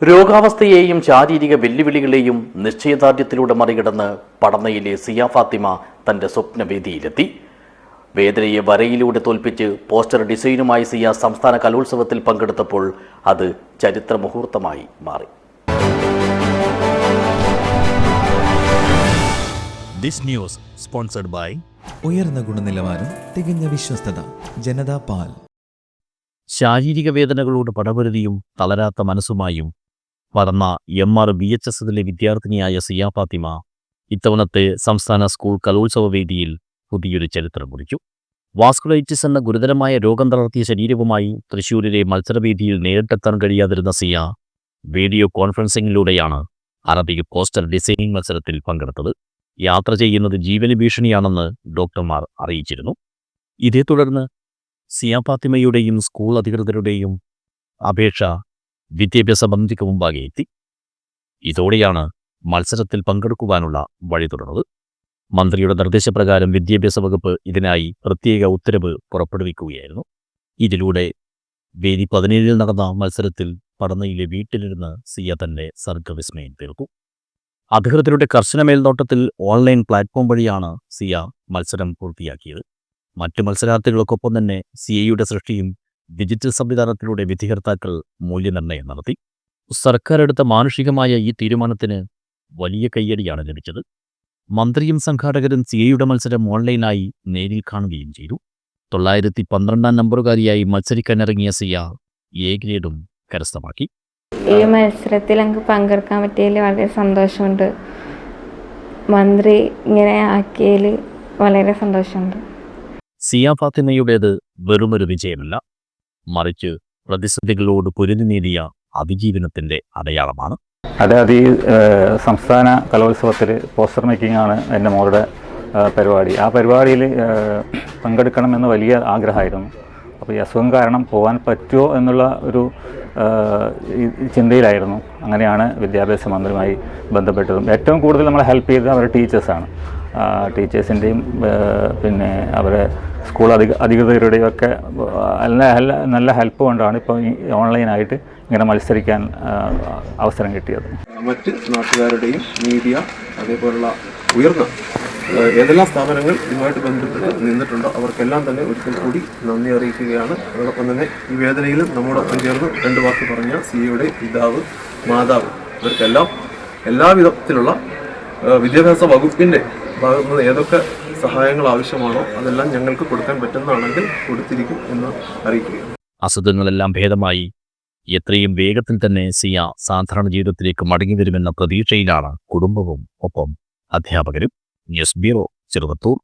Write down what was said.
രോഗാവസ്ഥയെയും ശാരീരിക വെല്ലുവിളികളെയും നിശ്ചയദാർഢ്യത്തിലൂടെ മറികടന്ന് പടന്നയിലെ സിയ ഫാത്തിമ തന്റെ സ്വപ്നവേദിയിലെത്തി. വേദനയെ വരയിലൂടെ തോൽപ്പിച്ച് പോസ്റ്റർ ഡിസൈനുമായി സിയ സംസ്ഥാന കലോത്സവത്തിൽ പങ്കെടുത്തപ്പോൾ അത് ചരിത്ര മുഹൂർത്തമായി മാറി. ദിസ് ന്യൂസ് സ്പോൺസർഡ് ബൈ ഉയർന്ന ഗുണനിലവാരം, തികഞ്ഞ വിശ്വസ്തത, ജനതാ പാൽ. ശാരീരിക വേദനകളോട് പടപൊരുതിയും തളരാത്ത മനസ്സുമായും വളർന്ന MR BHSലെ വിദ്യാർത്ഥിനിയായ സിയ ഫാത്തിമ ഇത്തവണത്തെ സംസ്ഥാന സ്കൂൾ കലോത്സവ വേദിയിൽ പുതിയൊരു ചരിത്രം കുറിച്ചു. വാസ്കുലൈറ്റിസ് എന്ന ഗുരുതരമായ രോഗം തളർത്തിയ ശരീരവുമായി തൃശ്ശൂരിലെ മത്സരവേദിയിൽ നേരിട്ടെത്താൻ കഴിയാതിരുന്ന സിയ വീഡിയോ കോൺഫറൻസിംഗിലൂടെയാണ് അറബിക് പോസ്റ്റർ ഡിസൈനിങ് മത്സരത്തിൽ പങ്കെടുത്തത്. യാത്ര ചെയ്യുന്നത് ജീവന് ഭീഷണിയാണെന്ന് ഡോക്ടർമാർ അറിയിച്ചിരുന്നു. ഇതേ തുടർന്ന് സിയ ഫാത്തിമയുടെയും സ്കൂൾ അധികൃതരുടെയും അപേക്ഷ വിദ്യാഭ്യാസ മന്ത്രിക്ക് മുമ്പാകെ എത്തി. ഇതോടെയാണ് മത്സരത്തിൽ പങ്കെടുക്കുവാനുള്ള വഴി തുറന്നത്. മന്ത്രിയുടെ നിർദ്ദേശപ്രകാരം വിദ്യാഭ്യാസ വകുപ്പ് ഇതിനായി പ്രത്യേക ഉത്തരവ് പുറപ്പെടുവിക്കുകയായിരുന്നു. ഇതിലൂടെ വേദി 17 നടന്ന മത്സരത്തിൽ പടന്നയിലെ വീട്ടിലിരുന്ന് സിയ തന്റെ സർഗവിസ്മയം തീർത്തു. അധികൃതരുടെ കർശന മേൽനോട്ടത്തിൽ ഓൺലൈൻ പ്ലാറ്റ്ഫോം വഴിയാണ് സിയ മത്സരം പൂർത്തിയാക്കിയത്. മറ്റു മത്സരാർത്ഥികൾക്കൊപ്പം തന്നെ സിയയുടെ സൃഷ്ടിയും ഡിജിറ്റൽ സംവിധാനത്തിലൂടെ വിധികർത്താക്കൾ മൂല്യനിർണ്ണയം നടത്തി. സർക്കാർ എടുത്ത മാനുഷികമായ ഈ തീരുമാനത്തിന് വലിയ കയ്യടിയാണ് ലഭിച്ചത്. മന്ത്രിയും സംഘാടകരും സിയയുടെ മത്സരം ഓൺലൈനായി നേരിൽ കാണുകയും ചെയ്തു. 912 നമ്പറുകാരിയായി മത്സരിക്കാനിറങ്ങിയ സിയ A ഗ്രേഡും കരസ്ഥമാക്കി. ഈ മത്സരത്തിൽ എനിക്ക് പങ്കെടുക്കാൻ പറ്റിയതിൽ വളരെ സന്തോഷമുണ്ട്. മന്ത്രി ഇങ്ങനെ ആക്കിയതിൽ വളരെ സന്തോഷമുണ്ട്. സിയ ഫാത്തിമയുടേത് വെറുമൊരു വിജയമല്ല, മറിച്ച് പ്രതിസന്ധികളോട് പൊരുതി നേടിയ അതിജീവനത്തിൻ്റെ അടയാളമാണ്. അതായത് ഈ സംസ്ഥാന കലോത്സവത്തിൽ പോസ്റ്റർ മേക്കിംഗ് ആണ് എൻ്റെ മോളുടെ പരിപാടി. ആ പരിപാടിയിൽ പങ്കെടുക്കണമെന്ന് വലിയ ആഗ്രഹമായിരുന്നു. അപ്പോൾ ഈ അസുഖം കാരണം പോകാൻ പറ്റുമോ എന്നുള്ള ഒരു ചിന്തയിലായിരുന്നു. അങ്ങനെയാണ് വിദ്യാഭ്യാസ മന്ത്രിയുമായി ബന്ധപ്പെട്ടതും. ഏറ്റവും കൂടുതൽ നമ്മളെ ഹെൽപ്പ് ചെയ്തത് അവരുടെ ടീച്ചേഴ്സാണ്. ടീച്ചേഴ്സിൻ്റെയും പിന്നെ അവരെ സ്കൂൾ അധികൃതരുടെയും ഒക്കെ നല്ല ഹെൽപ്പ് കൊണ്ടാണ് ഇപ്പോൾ ഈ ഓൺലൈനായിട്ട് ഇങ്ങനെ മത്സരിക്കാൻ അവസരം കിട്ടിയത്. മറ്റ് നാട്ടുകാരുടെയും മീഡിയ, അതേപോലുള്ള ഉയർന്ന ഏതെല്ലാം സ്ഥാപനങ്ങൾ ഇതുമായിട്ട് ബന്ധപ്പെട്ട് നിന്നിട്ടുണ്ടോ അവർക്കെല്ലാം തന്നെ ഒരിക്കൽ കൂടി നന്ദി അറിയിക്കുകയാണ്. അതോടൊപ്പം തന്നെ ഈ വേദനയിലും നമ്മോടൊപ്പം ചേർന്ന് 2 വാക്ക് പറഞ്ഞ സിയയുടെ പിതാവ്, മാതാവ്, ഇവർക്കെല്ലാം എല്ലാവിധത്തിലുള്ള വിദ്യാഭ്യാസ വകുപ്പിൻ്റെ ഭാഗത്തു നിന്ന് ഏതൊക്കെ സഹായങ്ങൾ ആവശ്യമാണോ അതെല്ലാം ഞങ്ങൾക്ക് കൊടുക്കാൻ പറ്റുന്നതാണെങ്കിൽ കൊടുത്തിരിക്കും എന്ന് അറിയിക്കുകയാണ്. അസുഖങ്ങളെല്ലാം ഭേദമായി എത്രയും വേഗത്തിൽ തന്നെ സിയ സാധാരണ ജീവിതത്തിലേക്ക് മടങ്ങി വരുമെന്ന പ്രതീക്ഷയിലാണ് കുടുംബവും ഒപ്പം അധ്യാപകരും. News bureau, Cheruvathur.